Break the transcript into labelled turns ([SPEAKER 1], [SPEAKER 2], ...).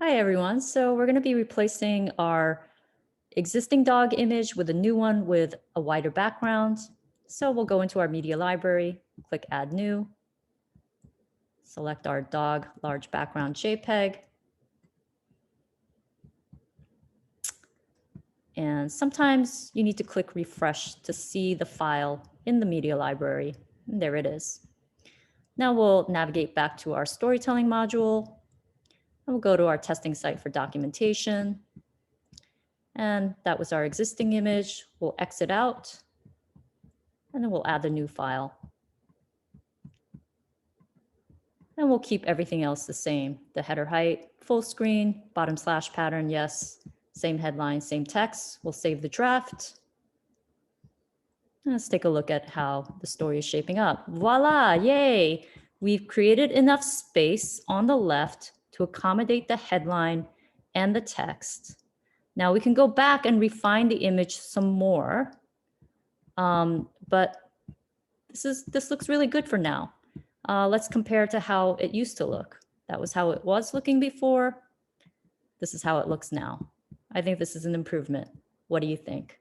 [SPEAKER 1] Hi, everyone. So we're going to be replacing our existing dog image with a new one with a wider background. So we'll go into our media library, click Add New, select our dog large background JPEG. And sometimes you need to click refresh to see the file in the media library. And there it is. Now we'll navigate back to our storytelling module. And we'll go to our testing site for documentation. And that was our existing image. We'll exit out, and then we'll add the new file. And we'll keep everything else the same. The header height, full screen, bottom slash pattern, yes. Same headline, same text. We'll save the draft. And let's take a look at how the story is shaping up. Voila, yay! We've created enough space on the left to accommodate the headline and the text. Now we can go back and refine the image some more, but this looks really good for now. Let's compare to how it used to look. That was how it was looking before. This is how it looks now. I think this is an improvement. What do you think?